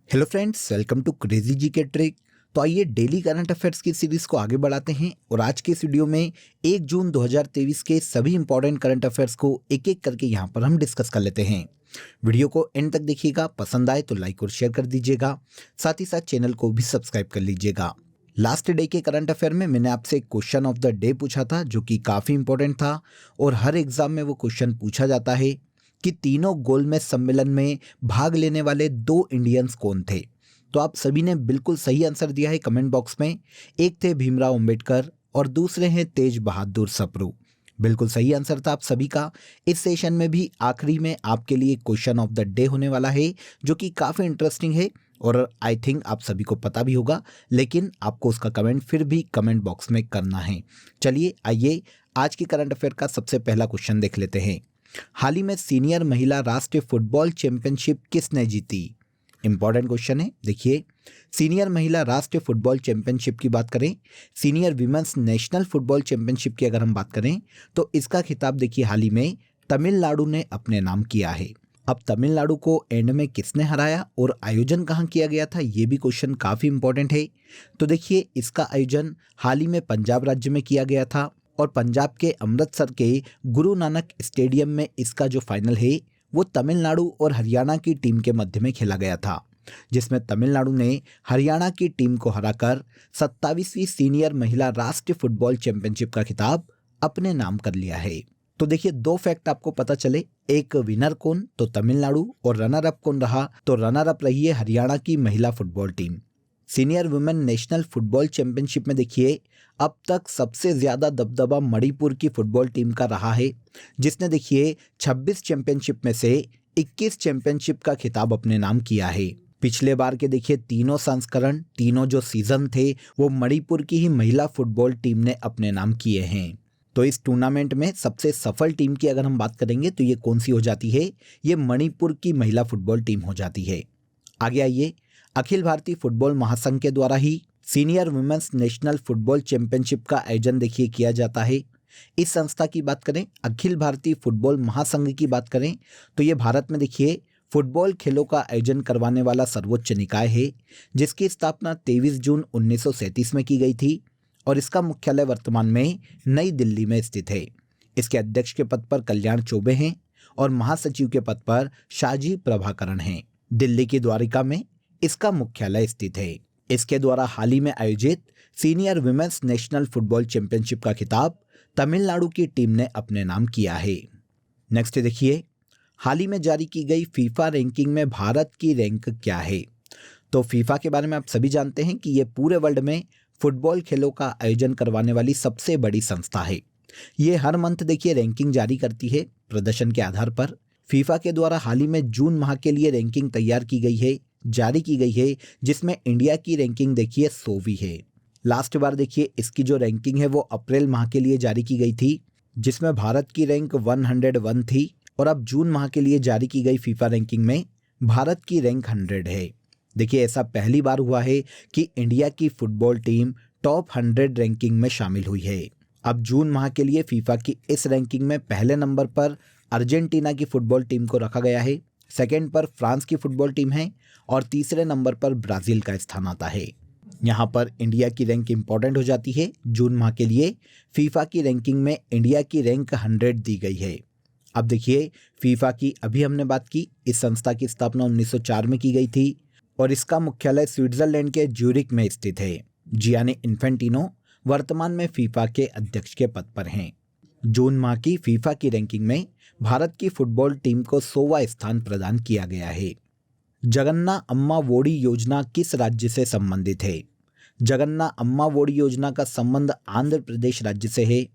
Hello friends, welcome to crazy G K trick. तो आइए daily current affairs की series को आगे बढ़ाते हैं और आज के इस वीडियो में 1 जून 2023 के सभी इंपॉर्टेंट करंट अफेयर्स को एक एक करके यहाँ पर हम डिस्कस कर लेते हैं। वीडियो को एंड तक देखिएगा, पसंद आए तो लाइक और शेयर कर दीजिएगा, साथ ही साथ चैनल को भी सब्सक्राइब कर लीजिएगा। लास्ट डे के करंट अफेयर में मैंने आपसे एक क्वेश्चन ऑफ द डे पूछा था जो कि काफ़ी इंपॉर्टेंट था और हर एग्जाम में वो क्वेश्चन पूछा जाता है कि तीनों गोलमेज सम्मेलन में भाग लेने वाले 2 इंडियंस कौन थे। तो आप सभी ने बिल्कुल सही आंसर दिया है कमेंट बॉक्स में। एक थे भीमराव अंबेडकर और दूसरे हैं तेज बहादुर सप्रू। बिल्कुल सही आंसर था आप सभी का। इस सेशन में भी आखिरी में आपके लिए क्वेश्चन ऑफ द डे होने वाला है जो कि काफ़ी इंटरेस्टिंग है और आई थिंक आप सभी को पता भी होगा, लेकिन आपको उसका कमेंट फिर भी कमेंट बॉक्स में करना है। चलिए आइए आज की करंट अफेयर का सबसे पहला क्वेश्चन देख लेते हैं। हाल ही में सीनियर महिला राष्ट्रीय फुटबॉल चैंपियनशिप किसने जीती? इंपॉर्टेंट क्वेश्चन है। देखिए, सीनियर महिला राष्ट्रीय फुटबॉल चैंपियनशिप की बात करें, senior women's national football championship की अगर हम बात करें तो इसका खिताब देखिए हाल ही में तमिलनाडु ने अपने नाम किया है। अब तमिलनाडु को एंड में किसने हराया और आयोजन कहाँ किया गया था, ये भी क्वेश्चन काफ़ी इंपॉर्टेंट है। तो देखिए, इसका आयोजन हाल ही में पंजाब राज्य में किया गया था और पंजाब के अमृतसर के गुरु नानक स्टेडियम में इसका जो फाइनल है वो तमिलनाडु और हरियाणा की टीम के मध्य में खेला गया था, जिसमें तमिलनाडु ने हरियाणा की टीम को हराकर 27वीं सीनियर महिला राष्ट्रीय फुटबॉल चैंपियनशिप का खिताब अपने नाम कर लिया है। तो देखिए, 2 फैक्ट आपको पता चले, एक विनर कौन तो तमिलनाडु और रनर अप कौन रहा तो रनर अप रही है हरियाणा की महिला football team. Senior women national football championship में देखिए अब तक सबसे ज़्यादा दबदबा मणिपुर की फुटबॉल टीम का रहा है, जिसने देखिए 26 चैंपियनशिप में से 21 चैंपियनशिप का खिताब अपने नाम किया है। पिछले बार के देखिए तीनों संस्करण, तीनों जो सीजन थे वो मणिपुर की ही महिला फुटबॉल टीम ने अपने नाम किए हैं। तो इस टूर्नामेंट में सबसे सफल टीम की अगर हम बात करेंगे तो ये कौन सी हो जाती है? ये मणिपुर की महिला फुटबॉल टीम हो जाती है। आगे आइए, अखिल भारतीय फुटबॉल महासंघ के द्वारा ही senior women's national football championship का आयोजन देखिए किया जाता है। इस संस्था की बात करें, अखिल भारतीय फुटबॉल महासंघ की बात करें तो ये भारत में देखिए फुटबॉल खेलों का आयोजन करवाने वाला सर्वोच्च निकाय है, जिसकी स्थापना 23 जून 1937 में की गई थी और इसका मुख्यालय वर्तमान में नई दिल्ली में स्थित है। इसके अध्यक्ष के पद पर कल्याण चौबे हैं और महासचिव के पद पर शाहजी प्रभाकरण हैं। दिल्ली की द्वारिका में इसका मुख्यालय स्थित है। इसके द्वारा हाल ही में आयोजित senior women's national football championship का खिताब तमिलनाडु की टीम ने अपने नाम किया है। नेक्स्ट देखिए, हाल ही में जारी की गई फीफा रैंकिंग में भारत की रैंक क्या है? तो फीफा के बारे में आप सभी जानते हैं कि ये पूरे वर्ल्ड में फुटबॉल खेलों का आयोजन करवाने वाली सबसे बड़ी संस्था है। ये हर मंथ देखिए रैंकिंग जारी करती है प्रदर्शन के आधार पर। फीफा के द्वारा हाल ही में जून माह के लिए रैंकिंग तैयार की गई है, जारी की गई है, जिसमें इंडिया की रैंकिंग देखिए 100वीं है। लास्ट बार देखिए इसकी जो रैंकिंग है वो अप्रैल माह के लिए जारी की गई थी, जिसमें भारत की रैंक 101 थी और अब जून माह के लिए जारी की गई फीफा रैंकिंग में भारत की रैंक 100 है। देखिए, ऐसा पहली बार हुआ है कि इंडिया की फुटबॉल टीम टॉप 100 रैंकिंग में शामिल हुई है। अब जून माह के लिए फीफा की इस रैंकिंग में पहले नंबर पर अर्जेंटीना की फुटबॉल टीम को रखा गया है, सेकेंड पर फ्रांस की फुटबॉल टीम है और तीसरे नंबर पर ब्राज़ील का स्थान आता है। यहाँ पर इंडिया की रैंक इंपॉर्टेंट हो जाती है। जून माह के लिए फीफा की रैंकिंग में इंडिया की रैंक 100 दी गई है। अब देखिए, फीफा की अभी हमने बात की, इस संस्था की स्थापना 1904 में की गई थी और इसका मुख्यालय स्विट्जरलैंड के ज्यूरिक में स्थित है। जियानी इन्फेंटिनो वर्तमान में फीफा के अध्यक्ष के पद पर हैं। जून माह की फीफा की रैंकिंग में भारत की फुटबॉल टीम को 100वां स्थान प्रदान किया गया है। जगन्ना अम्मा वोडी योजना किस राज्य से संबंधित है? जगन्ना अम्मा वोडी योजना का संबंध आंध्र प्रदेश राज्य से है।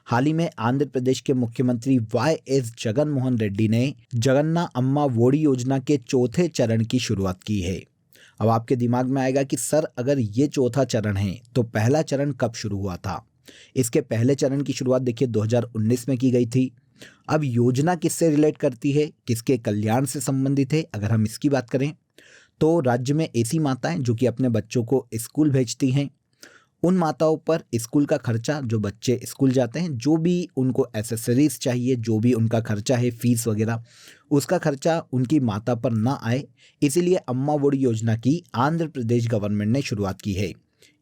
हाल ही में आंध्र प्रदेश के मुख्यमंत्री YS जगनमोहन रेड्डी ने जगन्ना अम्मा वोडी योजना के चौथे चरण की शुरुआत की है। अब आपके दिमाग में आएगा कि सर अगर ये चौथा चरण है तो पहला चरण कब शुरू हुआ था? इसके पहले चरण की शुरुआत देखिए 2019 में की गई थी। अब योजना किससे रिलेट करती है, किसके कल्याण से संबंधित है? अगर हम इसकी बात करें तो राज्य में ऐसी माताएं जो कि अपने बच्चों को स्कूल भेजती हैं, उन माताओं पर स्कूल का खर्चा, जो बच्चे स्कूल जाते हैं, जो भी उनको एसेसरीज चाहिए, जो भी उनका खर्चा है, फीस वगैरह, उसका खर्चा उनकी माता पर ना आए, इसीलिए अम्मा ओडी योजना की आंध्र प्रदेश गवर्नमेंट ने शुरुआत की है।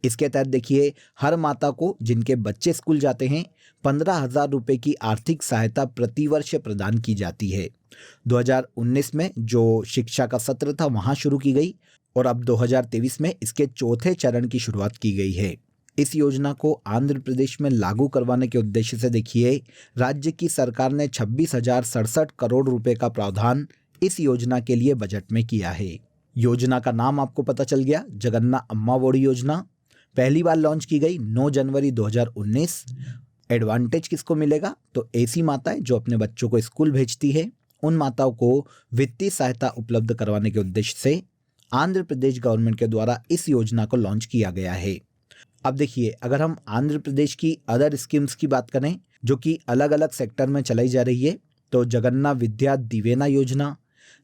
इसके तहत देखिए, हर माता को जिनके बच्चे स्कूल जाते हैं 15,000 रुपये की आर्थिक सहायता प्रतिवर्ष प्रदान की जाती है। 2019 में जो शिक्षा का सत्र था वहाँ शुरू की गई और अब 2023 में इसके चौथे चरण की शुरुआत की गई है। इस योजना को आंध्र प्रदेश में लागू करवाने के उद्देश्य से देखिए, राज्य की सरकार ने 26,067 करोड़ रुपए का प्रावधान इस योजना के लिए बजट में किया है। योजना का नाम आपको पता चल गया, जगन्ना अम्मा ओडी योजना। पहली बार लॉन्च की गई 9 जनवरी 2019। एडवांटेज किसको मिलेगा? तो ऐसी माताएं जो अपने बच्चों को स्कूल भेजती है, उन माताओं को वित्तीय सहायता उपलब्ध करवाने के उद्देश्य से आंध्र प्रदेश गवर्नमेंट के द्वारा इस योजना को लॉन्च किया गया है। अब देखिए, अगर हम आंध्र प्रदेश की अदर स्कीम्स की बात करें जो कि अलग अलग सेक्टर में चलाई जा रही है, तो जगन्ना विद्या दिवेना योजना,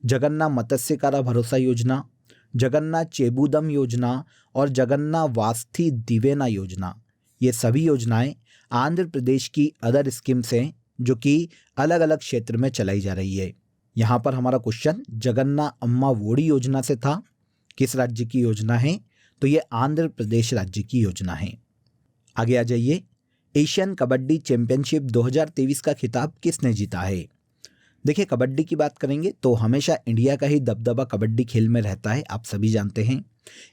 जगन्ना मत्स्यकारा भरोसा योजना, जगन्ना चेबूदम योजना और जगन्ना वास्थी दिवेना योजना, ये सभी योजनाएं आंध्र प्रदेश की अदर स्कीम्स हैं जो कि अलग अलग क्षेत्र में चलाई जा रही है। यहाँ पर हमारा क्वेश्चन जगन्ना अम्मा ओडी योजना से था, किस राज्य की योजना है? तो ये आंध्र प्रदेश राज्य की योजना है। आगे आ जाइए, एशियन कबड्डी चैंपियनशिप 2023 का खिताब किसने जीता है? देखिए, कबड्डी की बात करेंगे तो हमेशा इंडिया का ही दबदबा कबड्डी खेल में रहता है, आप सभी जानते हैं।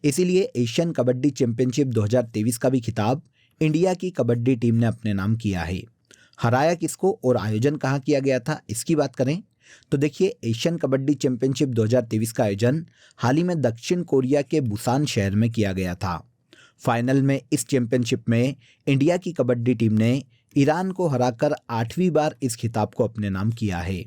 इसीलिए एशियन कबड्डी चैंपियनशिप 2023 का भी खिताब इंडिया की कबड्डी टीम ने अपने नाम किया है। हराया किसको और आयोजन कहाँ किया गया था, इसकी बात करें तो देखिए, एशियन कबड्डी चैंपियनशिप 2023 का आयोजन हाल ही में दक्षिण कोरिया के बुसान शहर में किया गया था। फाइनल में इस चैंपियनशिप में इंडिया की कबड्डी टीम ने ईरान को हराकर 8वीं बार इस खिताब को अपने नाम किया है।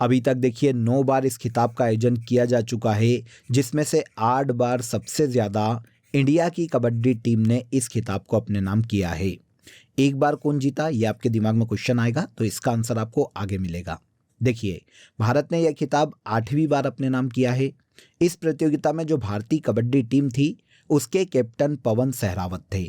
अभी तक देखिए 9 बार इस खिताब का आयोजन किया जा चुका है, जिसमें से 8 बार सबसे ज़्यादा इंडिया की कबड्डी टीम ने इस खिताब को अपने नाम किया है। एक बार कौन जीता, ये आपके दिमाग में क्वेश्चन आएगा, तो इसका आंसर आपको आगे मिलेगा। देखिए, भारत ने यह खिताब 8वीं बार अपने नाम किया है। इस प्रतियोगिता में जो भारतीय कबड्डी टीम थी उसके कैप्टन पवन सहरावत थे।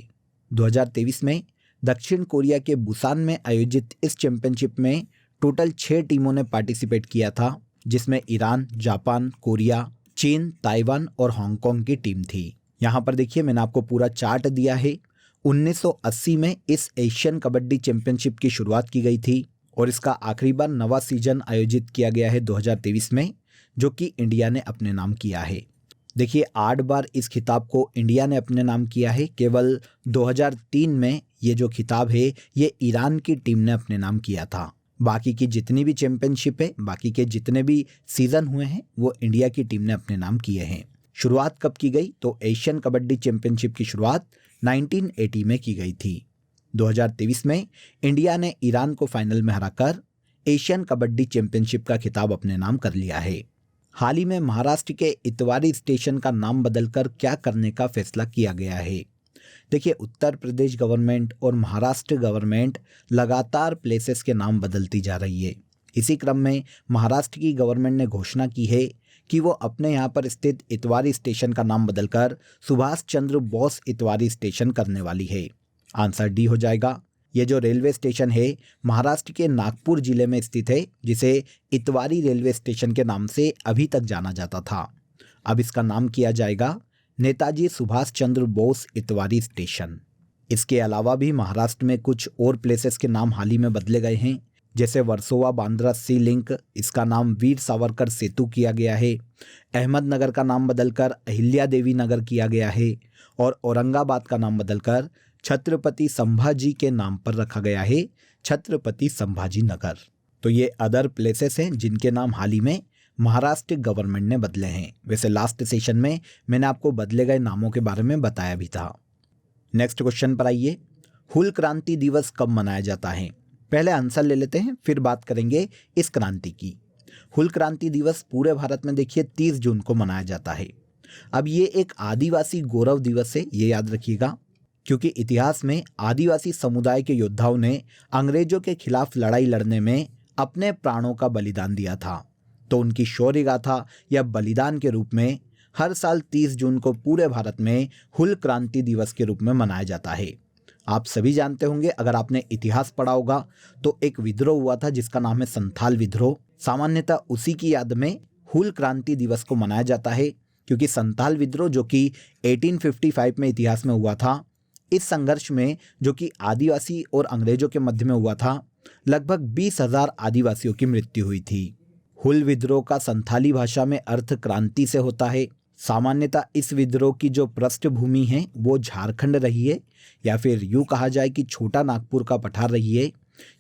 2023 में दक्षिण कोरिया के बुसान में आयोजित इस चैंपियनशिप में टोटल 6 टीमों ने पार्टिसिपेट किया था, जिसमें ईरान, जापान, कोरिया, चीन, ताइवान और हांगकांग की टीम थी। यहाँ पर देखिए, मैंने आपको पूरा चार्ट दिया है। 1980 में इस एशियन कबड्डी चैंपियनशिप की शुरुआत की गई थी और इसका आखिरी बार नवा सीजन आयोजित किया गया है 2023 में, जो कि इंडिया ने अपने नाम किया है। देखिए, 8 बार इस खिताब को इंडिया ने अपने नाम किया है। केवल 2003 में ये जो खिताब है ये ईरान की टीम ने अपने नाम किया था। बाकी की जितनी भी चैंपियनशिप है, बाकी के जितने भी सीजन हुए हैं, वो इंडिया की टीम ने अपने नाम किए हैं। शुरुआत कब की गई? तो एशियन कबड्डी चैंपियनशिप की शुरुआत 1980 में की गई थी। 2023 में इंडिया ने ईरान को फाइनल में हराकर एशियन कबड्डी चैंपियनशिप का खिताब अपने नाम कर लिया है। हाल ही में महाराष्ट्र के इतवारी स्टेशन का नाम बदलकर क्या करने का फैसला किया गया है? देखिए, उत्तर प्रदेश गवर्नमेंट और महाराष्ट्र गवर्नमेंट लगातार प्लेसेस के नाम बदलती जा रही है। इसी क्रम में महाराष्ट्र की गवर्नमेंट ने घोषणा की है कि वो अपने यहाँ पर स्थित इतवारी स्टेशन का नाम बदलकर सुभाष चंद्र बोस इतवारी स्टेशन करने वाली है। आंसर डी हो जाएगा। ये जो रेलवे स्टेशन है महाराष्ट्र के नागपुर जिले में स्थित है, जिसे इतवारी रेलवे स्टेशन के नाम से अभी तक जाना जाता था। अब इसका नाम किया जाएगा नेताजी सुभाष चंद्र बोस इतवारी स्टेशन। इसके अलावा भी महाराष्ट्र में कुछ और प्लेसेस के नाम हाल ही में बदले गए हैं, जैसे वर्सोवा बांद्रा सी लिंक, इसका नाम वीर सावरकर सेतु किया गया है। अहमदनगर का नाम बदलकर अहिल्या देवी नगर किया गया है और औरंगाबाद का नाम बदलकर छत्रपति संभाजी के नाम पर रखा गया है, छत्रपति संभाजी नगर। तो ये अदर प्लेसेस हैं जिनके नाम हाल ही में महाराष्ट्र गवर्नमेंट ने बदले हैं। वैसे लास्ट सेशन में मैंने आपको बदले गए नामों के बारे में बताया भी था। नेक्स्ट क्वेश्चन पर आइए, हुल क्रांति दिवस कब मनाया जाता है? पहले आंसर ले लेते हैं, फिर बात करेंगे इस क्रांति की। हुल क्रांति दिवस पूरे भारत में देखिए 30 जून को मनाया जाता है। अब ये एक आदिवासी गौरव दिवस है, ये याद रखिएगा, क्योंकि इतिहास में आदिवासी समुदाय के योद्धाओं ने अंग्रेजों के खिलाफ लड़ाई लड़ने में अपने प्राणों का बलिदान दिया था। तो उनकी शौर्य गाथा या बलिदान के रूप में हर साल 30 जून को पूरे भारत में हुल क्रांति दिवस के रूप में मनाया जाता है। आप सभी जानते होंगे, अगर आपने इतिहास पढ़ा होगा तो एक विद्रोह हुआ था जिसका नाम है संथाल विद्रोह। सामान्यतः उसी की याद में हुल क्रांति दिवस को मनाया जाता है, क्योंकि संथाल विद्रोह जो कि 1855 में इतिहास में हुआ था, इस संघर्ष में जो कि आदिवासी और अंग्रेजों के मध्य में हुआ था, लगभग 20,000 आदिवासियों की मृत्यु हुई थी। हुल विद्रोह का संथाली भाषा में अर्थ क्रांति से होता है। सामान्यतः इस विद्रोह की जो पृष्ठभूमि है वो झारखंड रही है, या फिर यूँ कहा जाए कि छोटा नागपुर का पठार रही है।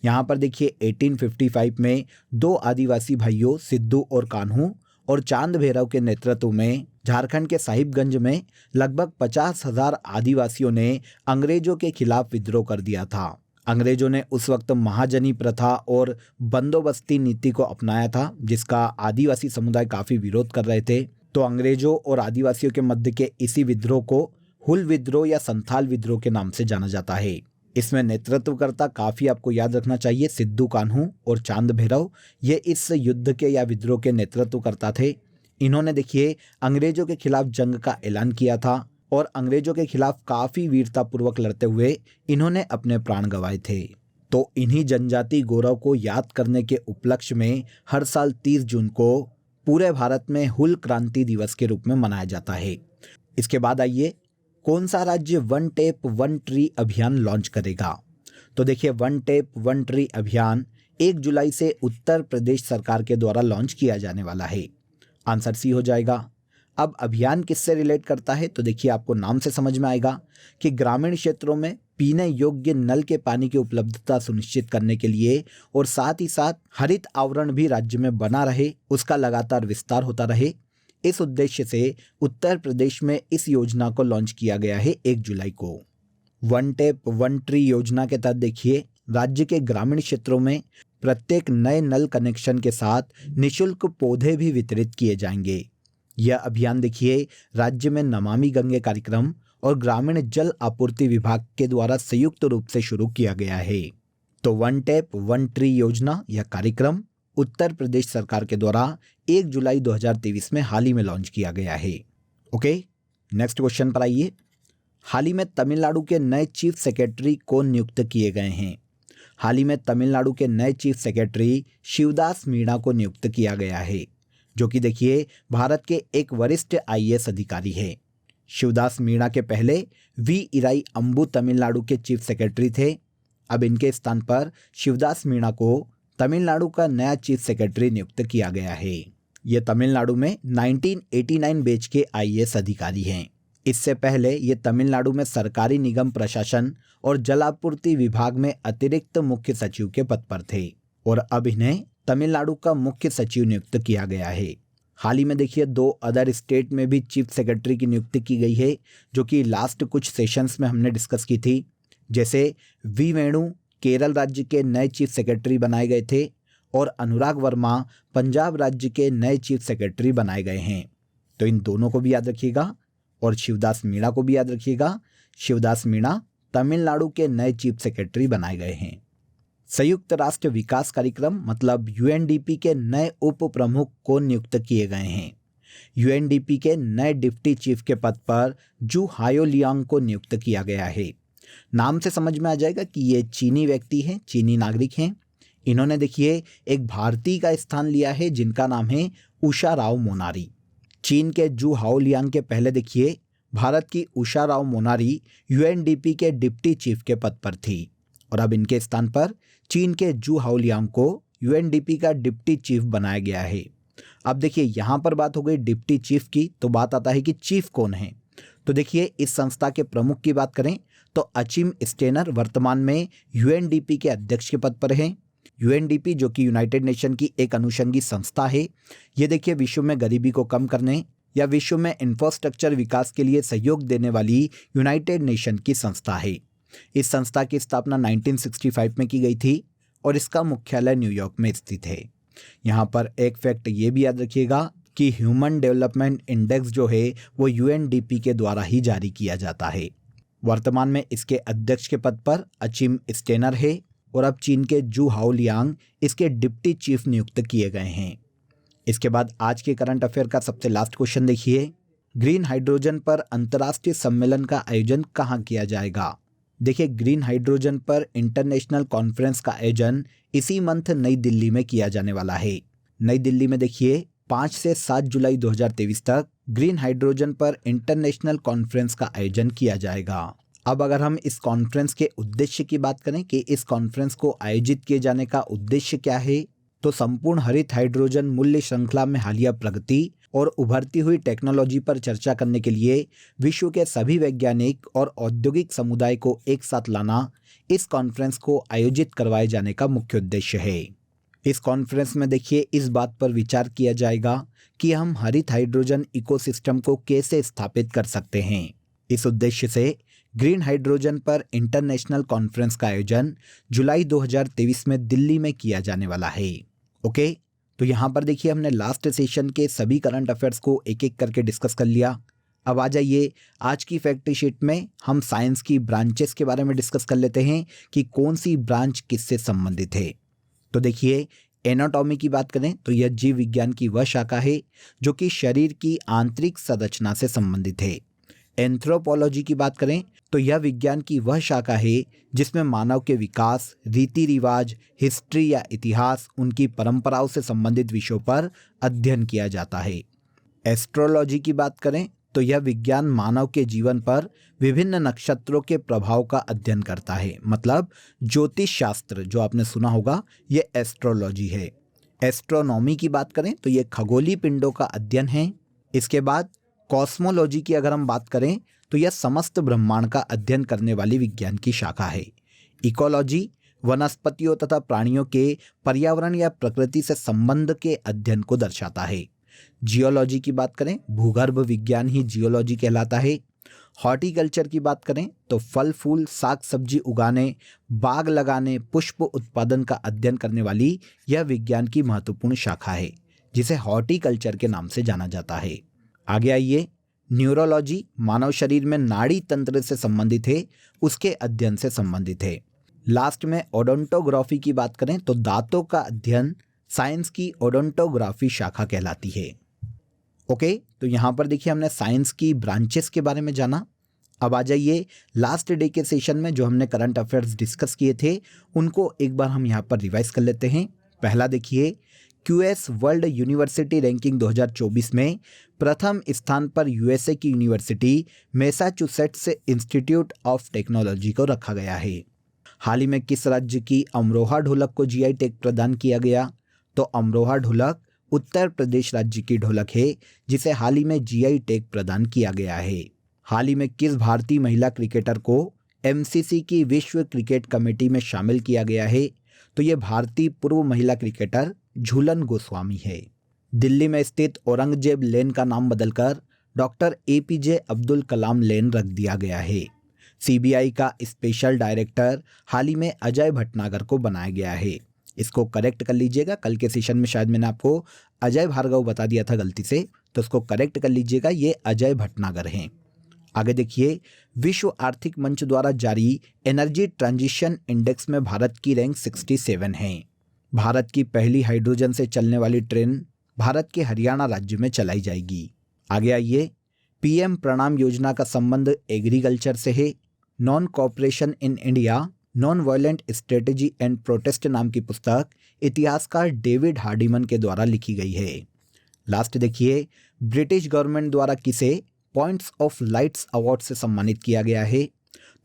यहाँ पर देखिए 1855 में दो आदिवासी भाइयों सिद्धू और कान्हू और चांद भैरव के नेतृत्व में झारखंड के साहिबगंज में लगभग 50,000 आदिवासियों ने अंग्रेजों के खिलाफ विद्रोह कर दिया था। अंग्रेजों ने उस वक्त महाजनी प्रथा और बंदोबस्ती नीति को अपनाया था, जिसका आदिवासी समुदाय काफ़ी विरोध कर रहे थे। तो अंग्रेजों और आदिवासियों के मध्य के इसी विद्रोह को हुल विद्रोह या संथाल विद्रोह के नाम से जाना जाता है। इसमें नेतृत्वकर्ता काफ़ी आपको याद रखना चाहिए, सिद्धू कान्हू और चांद भैरव, ये इस युद्ध के या विद्रोह के नेतृत्वकर्ता थे। इन्होंने देखिए अंग्रेजों के खिलाफ जंग का ऐलान किया था और अंग्रेजों के खिलाफ काफ़ी वीरतापूर्वक लड़ते हुए इन्होंने अपने प्राण गंवाए थे। तो इन्हीं जनजाति गौरव को याद करने के उपलक्ष्य में हर साल 30 जून को पूरे भारत में हुल क्रांति दिवस के रूप में मनाया जाता है। इसके बाद आइए, कौन सा राज्य वन टेप वन ट्री अभियान लॉन्च करेगा? तो देखिए वन टेप वन ट्री अभियान 1 जुलाई से उत्तर प्रदेश सरकार के द्वारा लॉन्च किया जाने वाला है। आंसर सी हो जाएगा। अब अभियान किससे रिलेट करता है? तो देखिए आपको नाम से समझ में आएगा कि ग्रामीण क्षेत्रों में पीने योग्य नल के पानी की उपलब्धता सुनिश्चित करने के लिए और साथ ही साथ हरित आवरण भी राज्य में बना रहे, उसका लगातार विस्तार होता रहे, इस उद्देश्य से उत्तर प्रदेश में इस योजना को लॉन्च किया गया है 1 जुलाई को। वन टेप वन ट्री योजना के तहत देखिए राज्य के ग्रामीण क्षेत्रों में प्रत्येक नए नल कनेक्शन के साथ निःशुल्क पौधे भी वितरित किए जाएंगे। यह अभियान देखिए राज्य में नमामि गंगे कार्यक्रम और ग्रामीण जल आपूर्ति विभाग के द्वारा संयुक्त रूप से शुरू किया गया है। तो वन टेप वन ट्री योजना यह कार्यक्रम उत्तर प्रदेश सरकार के द्वारा 1 जुलाई 2023 में हाल ही में लॉन्च किया गया है। ओके, नेक्स्ट क्वेश्चन पर आइए। हाल ही में तमिलनाडु के नए चीफ सेक्रेटरी कौन नियुक्त किए गए हैं? हाल ही में तमिलनाडु के नए चीफ सेक्रेटरी शिवदास मीणा को नियुक्त किया गया है, जो कि देखिए भारत के एक वरिष्ठ IAS अधिकारी है। शिवदास मीणा के पहले वी इराई अम्बू तमिलनाडु के चीफ सेक्रेटरी थे। अब इनके स्थान पर शिवदास मीणा को तमिलनाडु का नया चीफ सेक्रेटरी नियुक्त किया गया है। ये तमिलनाडु में 1989 बैच के IAS अधिकारी हैं। इससे पहले ये तमिलनाडु में सरकारी निगम प्रशासन और जलापूर्ति विभाग में अतिरिक्त मुख्य सचिव के पद पर थे और अब इन्हें तमिलनाडु का मुख्य सचिव नियुक्त किया गया है। हाल ही में देखिए 2 अदर स्टेट में भी चीफ सेक्रेटरी की नियुक्ति की गई है, जो कि लास्ट कुछ सेशंस में हमने डिस्कस की थी। जैसे वी वेणु केरल राज्य के नए चीफ सेक्रेटरी बनाए गए थे और अनुराग वर्मा पंजाब राज्य के नए चीफ सेक्रेटरी बनाए गए हैं। तो इन दोनों को भी याद रखिएगा और शिवदास मीणा को भी याद रखिएगा। शिवदास मीणा तमिलनाडु के नए चीफ सेक्रेटरी बनाए गए हैं। संयुक्त राष्ट्र विकास कार्यक्रम मतलब UNDP के नए उप प्रमुख को नियुक्त किए गए हैं। UNDP के नए डिप्टी चीफ के पद पर जू हायोलियांग को नियुक्त किया गया है। नाम से समझ में आ जाएगा कि ये चीनी व्यक्ति हैं, चीनी नागरिक हैं। इन्होंने देखिए एक भारतीय का स्थान लिया है जिनका नाम है उषा राव मोनारी। चीन के जू हाओलियांग के पहले देखिए भारत की उषा राव मोनारी UNDP के डिप्टी चीफ के पद पर थी और अब इनके स्थान पर चीन के जू हाओलियांग को UNDP का डिप्टी चीफ बनाया गया है। अब देखिए यहाँ पर बात हो गई डिप्टी चीफ की, तो बात आता है कि चीफ कौन है। तो देखिए इस संस्था के प्रमुख की बात करें तो अचिम स्टेनर वर्तमान में UNDP के अध्यक्ष के पद पर हैं। UNDP जो कि यूनाइटेड नेशन की एक अनुषंगी संस्था है, ये देखिए विश्व में गरीबी को कम करने या विश्व में इंफ्रास्ट्रक्चर विकास के लिए सहयोग देने वाली यूनाइटेड नेशन की संस्था है। इस संस्था की स्थापना 1965 में की गई थी और इसका मुख्यालय न्यूयॉर्क में स्थित है। यहाँ पर एक फैक्ट ये भी याद रखिएगा कि ह्यूमन डेवलपमेंट इंडेक्स जो है वो UNDP के द्वारा ही जारी किया जाता है। वर्तमान में इसके अध्यक्ष के पद पर अचिम स्टेनर है और अब चीन के जू हाओलियांग इसके डिप्टी चीफ नियुक्त किए गए हैं। इसके बाद आज के करंट अफेयर का सबसे लास्ट क्वेश्चन देखिए। ग्रीन हाइड्रोजन पर अंतर्राष्ट्रीय सम्मेलन का आयोजन कहाँ किया जाएगा? देखिए, ग्रीन हाइड्रोजन पर इंटरनेशनल कॉन्फ्रेंस का आयोजन इसी मंथ नई दिल्ली में किया जाने वाला है। नई दिल्ली में देखिए 5 से 7 जुलाई 2023 तक ग्रीन हाइड्रोजन पर इंटरनेशनल कॉन्फ्रेंस का आयोजन किया जाएगा। अब अगर हम इस कॉन्फ्रेंस के उद्देश्य की बात करें कि इस कॉन्फ्रेंस को आयोजित किए जाने का उद्देश्य क्या है, तो संपूर्ण हरित हाइड्रोजन मूल्य श्रृंखला में हालिया प्रगति और उभरती हुई टेक्नोलॉजी पर चर्चा करने के लिए विश्व के सभी वैज्ञानिक और औद्योगिक समुदाय को एक साथ लाना इस कॉन्फ्रेंस को आयोजित करवाए जाने का मुख्य उद्देश्य है। इस कॉन्फ्रेंस में देखिए इस बात पर विचार किया जाएगा कि हम हरित हाइड्रोजन इकोसिस्टम को कैसे स्थापित कर सकते हैं। इस उद्देश्य से ग्रीन हाइड्रोजन पर इंटरनेशनल कॉन्फ्रेंस का आयोजन जुलाई 2023 में दिल्ली में किया जाने वाला है। ओके, तो यहाँ पर देखिए हमने लास्ट सेशन के सभी करंट अफेयर्स को एक एक करके डिस्कस कर लिया। अब आ जाइए आज की फैक्ट शीट में हम साइंस की ब्रांचेस के बारे में डिस्कस कर लेते हैं कि कौन सी ब्रांच किससे संबंधित है। तो देखिए, एनाटॉमी की बात करें तो यह जीव विज्ञान की वह शाखा है जो कि शरीर की आंतरिक संरचना से संबंधित है। एंथ्रोपोलॉजी की बात करें तो यह विज्ञान की वह शाखा है जिसमें मानव के विकास, रीति रिवाज, हिस्ट्री या इतिहास, उनकी परंपराओं से संबंधित विषयों पर अध्ययन किया जाता है। एस्ट्रोलॉजी की बात करें तो यह विज्ञान मानव के जीवन पर विभिन्न नक्षत्रों के प्रभाव का अध्ययन करता है। मतलब ज्योतिष शास्त्र जो आपने सुना होगा, ये एस्ट्रोलॉजी है। एस्ट्रोनॉमी की बात करें तो ये खगोलीय पिंडों का अध्ययन है। इसके बाद कॉस्मोलॉजी की अगर हम बात करें तो यह समस्त ब्रह्मांड का अध्ययन करने वाली विज्ञान की शाखा है। इकोलॉजी वनस्पतियों तथा प्राणियों के पर्यावरण या प्रकृति से संबंध के अध्ययन को दर्शाता है। जियोलॉजी की बात करें, भूगर्भ विज्ञान ही जियोलॉजी कहलाता है। हॉर्टिकल्चर की बात करें तो फल फूल साग सब्जी उगाने, बाग लगाने, पुष्प उत्पादन का अध्ययन करने वाली यह विज्ञान की महत्वपूर्ण शाखा है जिसे हॉर्टिकल्चर के नाम से जाना जाता है। आगे आइए, न्यूरोलॉजी मानव शरीर में नाड़ी तंत्र से संबंधित है, उसके अध्ययन से संबंधित है। लास्ट में ओडोंटोग्राफी की बात करें तो दांतों का अध्ययन साइंस की ओडोंटोग्राफी शाखा कहलाती है। ओके, तो यहाँ पर देखिए हमने साइंस की ब्रांचेस के बारे में जाना। अब आ जाइए लास्ट डे के सेशन में जो हमने करंट अफेयर्स डिस्कस किए थे उनको एक बार हम यहाँ पर रिवाइज कर लेते हैं। पहला देखिए, क्यूएस वर्ल्ड यूनिवर्सिटी रैंकिंग 2024 में प्रथम स्थान पर यूएसए की university Massachusetts institute of technology को रखा गया है। हाल ही में किस राज्य की अमरोहा ढोलक को जीआई टैग प्रदान किया गया? तो अमरोहा ढोलक उत्तर प्रदेश राज्य की ढोलक है जिसे हाल ही में जीआई टैग प्रदान किया गया है। हाल ही में किस भारतीय महिला क्रिकेटर को एमसीसी की विश्व क्रिकेट कमेटी में शामिल किया गया है? तो ये भारतीय पूर्व महिला क्रिकेटर झूलन गोस्वामी है। दिल्ली में स्थित औरंगजेब लेन का नाम बदलकर डॉक्टर एपीजे अब्दुल कलाम लेन रख दिया गया है। सीबीआई का स्पेशल डायरेक्टर हाल ही में अजय भटनागर को बनाया गया है। इसको करेक्ट कर लीजिएगा, कल के सेशन में शायद मैंने आपको अजय भार्गव बता दिया था गलती से, तो उसको करेक्ट कर लीजिएगा, ये अजय भटनागर हैं। आगे देखिए, विश्व आर्थिक मंच द्वारा जारी एनर्जी ट्रांजिशन इंडेक्स में भारत की रैंक 67 है। भारत की पहली हाइड्रोजन से चलने वाली ट्रेन भारत के हरियाणा राज्य में चलाई जाएगी। आगे आइए, पीएम प्रणाम योजना का संबंध एग्रीकल्चर से है। Non cooperation in India, non violent strategy and protest नाम की पुस्तक इतिहासकार डेविड हार्डिमन के द्वारा लिखी गई है। लास्ट देखिए, ब्रिटिश गवर्नमेंट द्वारा किसे पॉइंट्स ऑफ लाइट्स अवार्ड से सम्मानित किया गया है?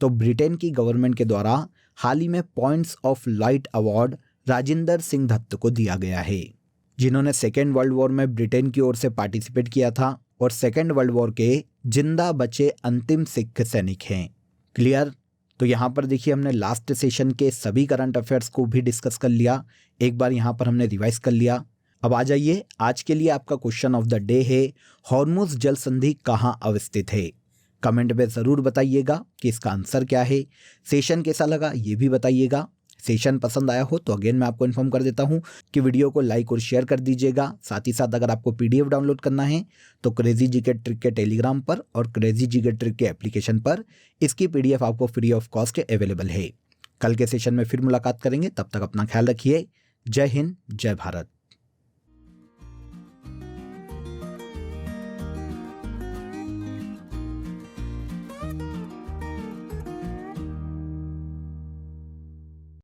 तो ब्रिटेन की गवर्नमेंट के द्वारा हाल ही में points of light award Rajinder Singh Datt को दिया गया है, जिन्होंने सेकेंड वर्ल्ड वॉर में ब्रिटेन की ओर से पार्टिसिपेट किया था और सेकेंड वर्ल्ड वॉर के जिंदा बचे अंतिम सिख सैनिक हैं। क्लियर? तो यहाँ पर देखिए हमने लास्ट सेशन के सभी करंट अफेयर्स को भी डिस्कस कर लिया, एक बार यहाँ पर हमने रिवाइज कर लिया। अब आ जाइए, आज के लिए आपका क्वेश्चन ऑफ द डे है, हॉर्मुज जल संधि कहाँ अवस्थित है? कमेंट में ज़रूर बताइएगा कि इसका आंसर क्या है। सेशन कैसा लगा ये भी बताइएगा। सेशन पसंद आया हो तो अगेन मैं आपको इन्फॉर्म कर देता हूं कि वीडियो को लाइक और शेयर कर दीजिएगा। साथ ही साथ अगर आपको पीडीएफ डाउनलोड करना है तो क्रेजी जीके ट्रिक के टेलीग्राम पर और क्रेजी जीके ट्रिक के एप्लीकेशन पर इसकी पीडीएफ आपको फ्री ऑफ कॉस्ट अवेलेबल है। कल के सेशन में फिर मुलाकात करेंगे, तब तक अपना ख्याल रखिए। जय हिंद, जय भारत।